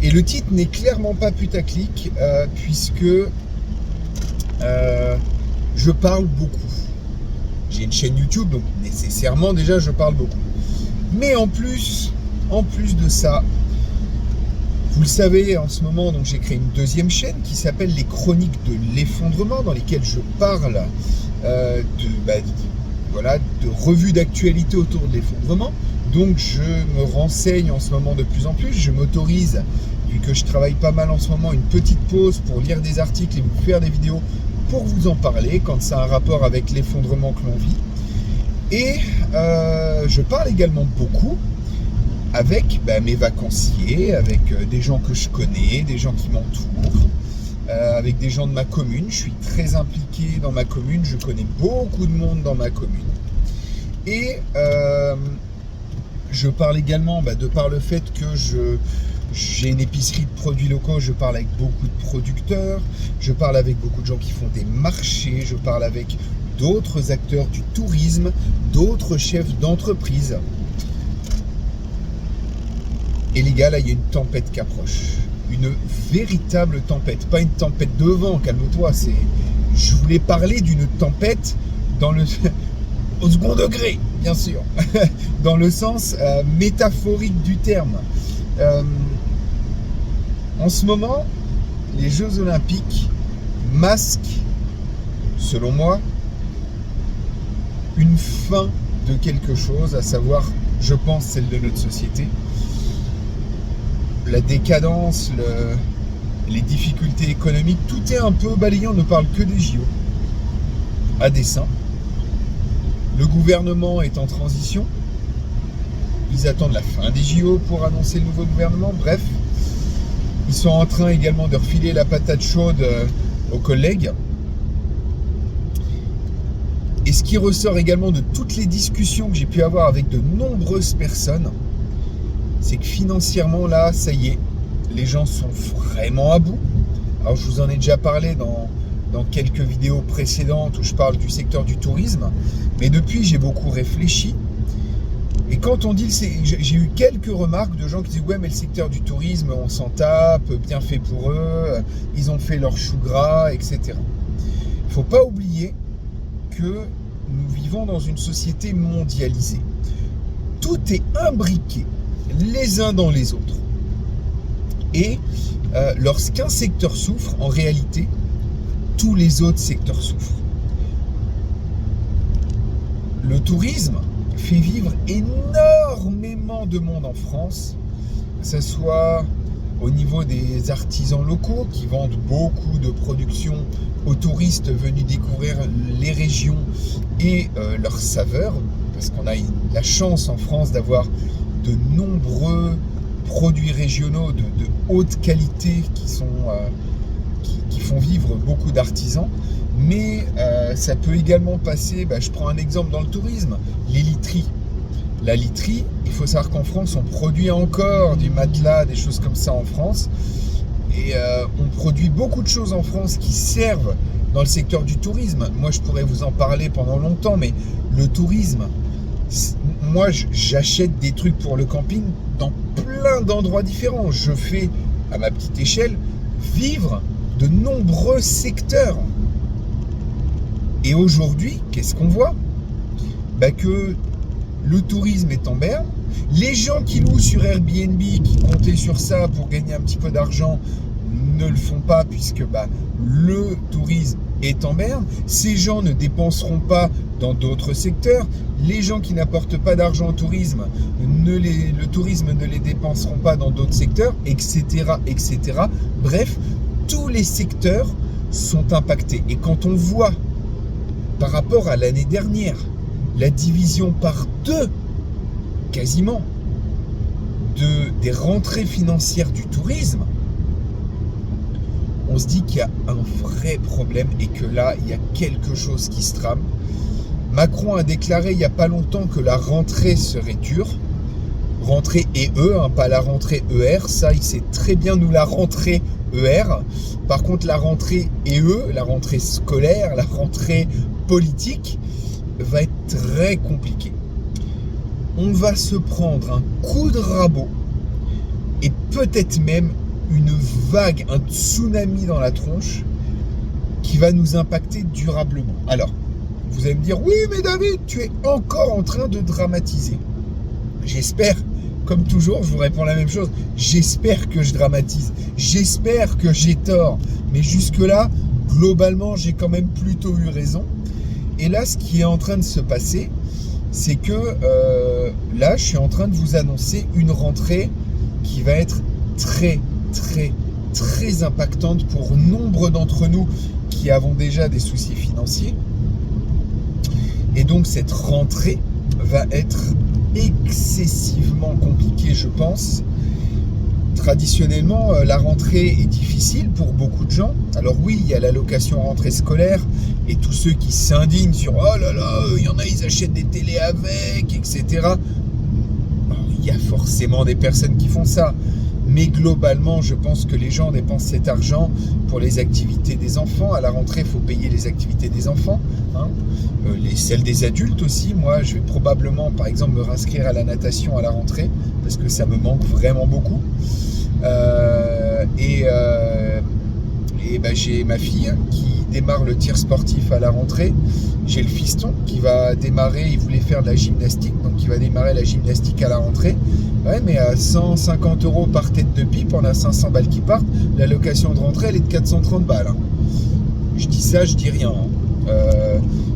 Et le titre n'est clairement pas putaclic, puisque je parle beaucoup. J'ai une chaîne YouTube, donc nécessairement déjà je parle beaucoup. Mais en plus de ça, vous le savez, en ce moment, donc j'ai créé une deuxième chaîne qui s'appelle Les Chroniques de l'Effondrement, dans lesquelles je parle de revues d'actualité autour de l'effondrement. Donc je me renseigne en ce moment de plus en plus. Je m'autorise, vu que je travaille pas mal en ce moment, une petite pause pour lire des articles et vous faire des vidéos pour vous en parler quand ça a un rapport avec l'effondrement que l'on vit. Et je parle également beaucoup avec mes vacanciers, avec des gens que je connais, des gens qui m'entourent, avec des gens de ma commune. Je suis très impliqué dans ma commune, je connais beaucoup de monde dans ma commune. Et je parle également, de par le fait que j'ai une épicerie de produits locaux, je parle avec beaucoup de producteurs, je parle avec beaucoup de gens qui font des marchés, je parle avec d'autres acteurs du tourisme, d'autres chefs d'entreprise. Et les gars, là, il y a une tempête qui approche. Une véritable tempête. Pas une tempête de vent, calme-toi. Je voulais parler d'une tempête au second degré, bien sûr. Dans le sens métaphorique du terme. En ce moment, les Jeux Olympiques masquent, selon moi, une fin de quelque chose, à savoir, je pense, celle de notre société. La décadence, les difficultés économiques, tout est un peu balayé, on ne parle que des JO, à dessein. Le gouvernement est en transition, ils attendent la fin des JO pour annoncer le nouveau gouvernement, bref. Ils sont en train également de refiler la patate chaude aux collègues. Et ce qui ressort également de toutes les discussions que j'ai pu avoir avec de nombreuses personnes, c'est que financièrement, là, ça y est, les gens sont vraiment à bout. Alors, je vous en ai déjà parlé dans quelques vidéos précédentes où je parle du secteur du tourisme. Mais depuis, j'ai beaucoup réfléchi. Et quand on dit, j'ai eu quelques remarques de gens qui disent « Ouais, mais le secteur du tourisme, on s'en tape, bien fait pour eux, ils ont fait leur chou gras, etc. » Il ne faut pas oublier que nous vivons dans une société mondialisée. Tout est imbriqué les uns dans les autres. Et lorsqu'un secteur souffre, en réalité, tous les autres secteurs souffrent. Le tourisme fait vivre énormément de monde en France, que ce soit au niveau des artisans locaux qui vendent beaucoup de productions aux touristes venus découvrir les régions et leurs saveurs, parce qu'on a la chance en France d'avoir de nombreux produits régionaux de haute qualité qui font vivre beaucoup d'artisans. Mais ça peut également passer, je prends un exemple dans le tourisme, les literies. La literie, il faut savoir qu'en France, on produit encore du matelas, des choses comme ça en France. Et on produit beaucoup de choses en France qui servent dans le secteur du tourisme. Moi, je pourrais vous en parler pendant longtemps, mais le tourisme, moi, j'achète des trucs pour le camping dans plein d'endroits différents. Je fais, à ma petite échelle, vivre de nombreux secteurs. Et aujourd'hui, qu'est-ce qu'on voit ? Que le tourisme est en berne. Les gens qui louent sur Airbnb, qui comptaient sur ça pour gagner un petit peu d'argent, ne le font pas puisque le tourisme est en berne. Ces gens ne dépenseront pas dans d'autres secteurs. Les gens qui n'apportent pas d'argent au tourisme, le tourisme ne les dépenseront pas dans d'autres secteurs, etc., etc. Bref, tous les secteurs sont impactés. Et quand on voit, par rapport à l'année dernière, la division par 2, quasiment, des rentrées financières du tourisme, on se dit qu'il y a un vrai problème et que là, il y a quelque chose qui se trame. Macron a déclaré il n'y a pas longtemps que la rentrée serait dure. Rentrée EE, pas la rentrée ER, ça il sait très bien, nous la rentrée ER. Par contre la rentrée EE, la rentrée scolaire, la rentrée politique va être très compliquée. On va se prendre un coup de rabot et peut-être même une vague, un tsunami dans la tronche qui va nous impacter durablement. Alors, vous allez me dire, oui, mais David, tu es encore en train de dramatiser. J'espère, comme toujours, je vous réponds la même chose. J'espère que je dramatise. J'espère que j'ai tort. Mais jusque-là, globalement, j'ai quand même plutôt eu raison. Et là, ce qui est en train de se passer, c'est que là, je suis en train de vous annoncer une rentrée qui va être très, très, très impactante pour nombre d'entre nous qui avons déjà des soucis financiers. Et donc, cette rentrée va être excessivement compliquée, je pense. Traditionnellement, la rentrée est difficile pour beaucoup de gens. Alors oui, il y a l'allocation rentrée scolaire et tous ceux qui s'indignent sur « Oh là là, il y en a, ils achètent des télés avec, etc. » Il y a forcément des personnes qui font ça. Mais globalement, je pense que les gens dépensent cet argent pour les activités des enfants. À la rentrée, il faut payer les activités des enfants, hein. Celles des adultes aussi. Moi, je vais probablement, par exemple, me réinscrire à la natation à la rentrée parce que ça me manque vraiment beaucoup. J'ai ma fille qui démarre le tir sportif à la rentrée. J'ai le fiston qui va démarrer, il voulait faire de la gymnastique, donc il va démarrer la gymnastique à la rentrée. Ouais, mais à 150 € par tête de pipe, on a 500 balles qui partent. La location de rentrée, elle est de 430 balles. Hein. Je dis ça, je dis rien. Hein.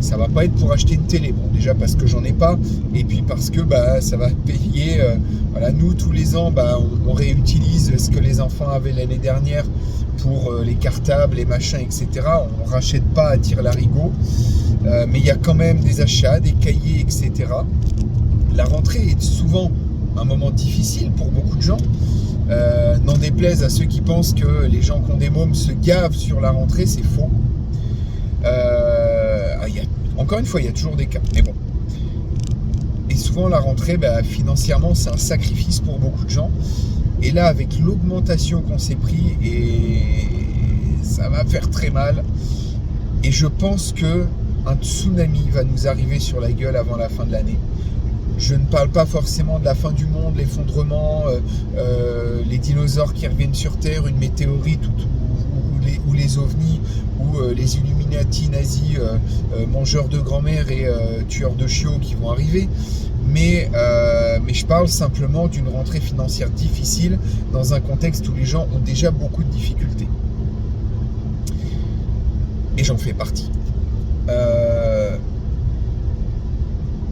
Ça va pas être pour acheter une télé. Bon, déjà parce que j'en ai pas, et puis parce que ça va payer. Voilà, nous tous les ans, on réutilise ce que les enfants avaient l'année dernière pour les cartables, les machins, etc. On rachète pas à tire-larigot, mais il y a quand même des achats, des cahiers, etc. La rentrée est souvent un moment difficile pour beaucoup de gens. N'en déplaise à ceux qui pensent que les gens qui ont des mômes se gavent sur la rentrée, c'est faux. Encore une fois, il y a toujours des cas, mais bon. Et souvent, la rentrée, financièrement, c'est un sacrifice pour beaucoup de gens. Et là, avec l'augmentation qu'on s'est pris, et ça va faire très mal. Et je pense qu'un tsunami va nous arriver sur la gueule avant la fin de l'année. Je ne parle pas forcément de la fin du monde, l'effondrement, les dinosaures qui reviennent sur Terre, une météorite ou les ovnis, ou les Illuminati nazis, mangeurs de grand-mère et tueurs de chiots qui vont arriver. Mais je parle simplement d'une rentrée financière difficile dans un contexte où les gens ont déjà beaucoup de difficultés. Et j'en fais partie.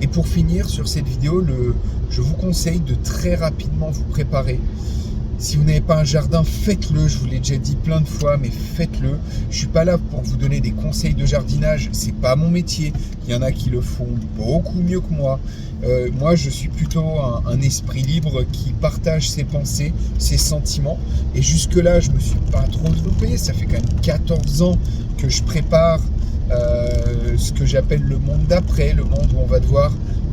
Et pour finir sur cette vidéo, je vous conseille de très rapidement vous préparer. Si vous n'avez pas un jardin, faites-le. Je vous l'ai déjà dit plein de fois, mais faites-le. Je ne suis pas là pour vous donner des conseils de jardinage. C'est pas mon métier. Il y en a qui le font beaucoup mieux que moi. Moi, je suis plutôt un esprit libre qui partage ses pensées, ses sentiments. Et jusque-là, je ne me suis pas trop trompé. Ça fait quand même 14 ans que je prépare ce que j'appelle le monde d'après, le monde où on va devoir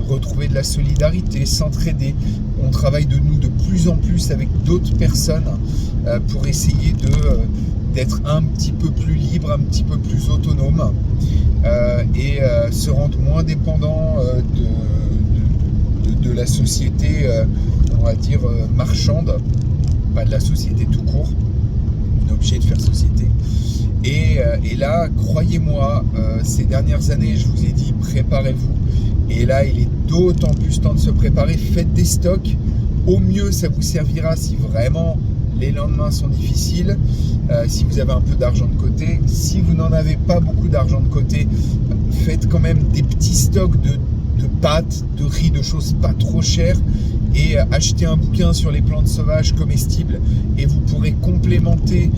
retrouver de la solidarité, s'entraider. On travaille de plus en plus avec d'autres personnes pour essayer d'être un petit peu plus libre, un petit peu plus autonome et se rendre moins dépendant de la société, on va dire, marchande, pas de la société tout court. On est obligé de faire société. Et là, croyez-moi, ces dernières années, je vous ai dit, préparez-vous. Et là, il est d'autant plus temps de se préparer. Faites des stocks. Au mieux, ça vous servira si vraiment les lendemains sont difficiles. Si vous avez un peu d'argent de côté. Si vous n'en avez pas beaucoup d'argent de côté, faites quand même des petits stocks de pâtes, de riz, de choses pas trop chères. Et achetez un bouquin sur les plantes sauvages comestibles et vous pourrez complémenter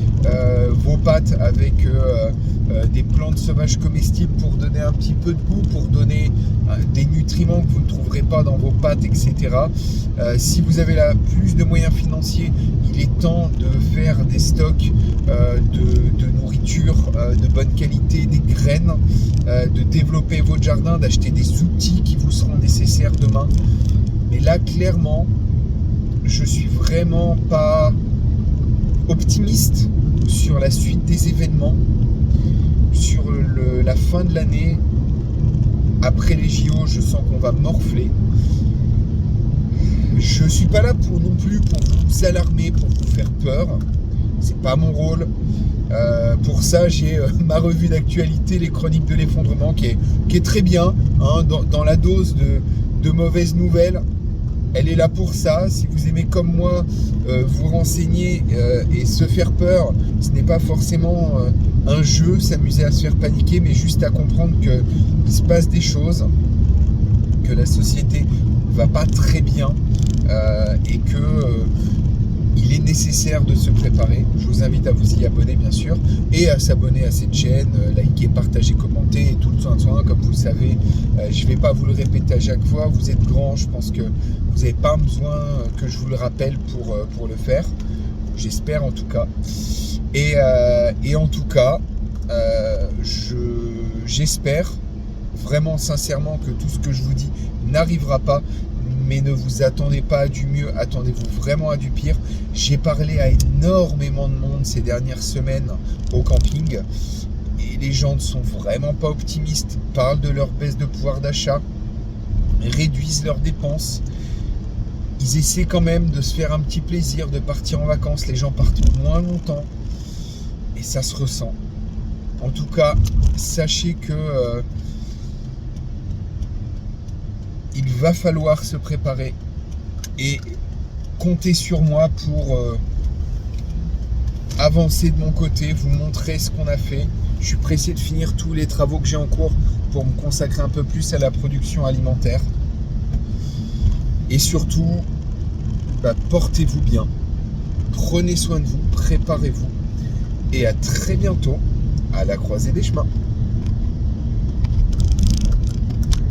vos pâtes avec des plantes sauvages comestibles pour donner un petit peu de goût, pour donner des nutriments que vous ne trouverez pas dans vos pâtes, etc. Si vous avez plus de moyens financiers, il est temps de faire des stocks de nourriture de bonne qualité, des graines, de développer votre jardin, d'acheter des outils qui vous seront nécessaires demain. Mais là, clairement, je suis vraiment pas optimiste sur la suite des événements, sur la fin de l'année. Après les JO, je sens qu'on va morfler. Je suis pas là non plus pour vous alarmer, pour vous faire peur. c'est pas mon rôle. Pour ça, j'ai ma revue d'actualité, les chroniques de l'effondrement, qui est très bien, hein, dans la dose de mauvaises nouvelles. Elle est là pour ça. Si vous aimez comme moi vous renseigner et se faire peur, ce n'est pas forcément un jeu, s'amuser à se faire paniquer, mais juste à comprendre qu'il se passe des choses, que la société va pas très bien et que il est nécessaire de se préparer. Je vous invite à vous y abonner bien sûr et à s'abonner à cette chaîne, liker, partager, commenter et tout le soin. Comme vous le savez, je ne vais pas vous le répéter à chaque fois, vous êtes grand, je pense que vous n'avez pas besoin que je vous le rappelle pour le faire, j'espère en tout cas. Et en tout cas, j'espère vraiment sincèrement que tout ce que je vous dis n'arrivera pas, mais ne vous attendez pas à du mieux, attendez-vous vraiment à du pire. J'ai parlé à énormément de monde ces dernières semaines au camping et les gens ne sont vraiment pas optimistes, parlent de leur baisse de pouvoir d'achat, réduisent leurs dépenses. Ils essaient quand même de se faire un petit plaisir, de partir en vacances. Les gens partent moins longtemps et ça se ressent. En tout cas, sachez que il va falloir se préparer et compter sur moi pour avancer de mon côté, vous montrer ce qu'on a fait. Je suis pressé de finir tous les travaux que j'ai en cours pour me consacrer un peu plus à la production alimentaire. Et surtout, portez-vous bien, prenez soin de vous, préparez-vous et à très bientôt à la croisée des chemins.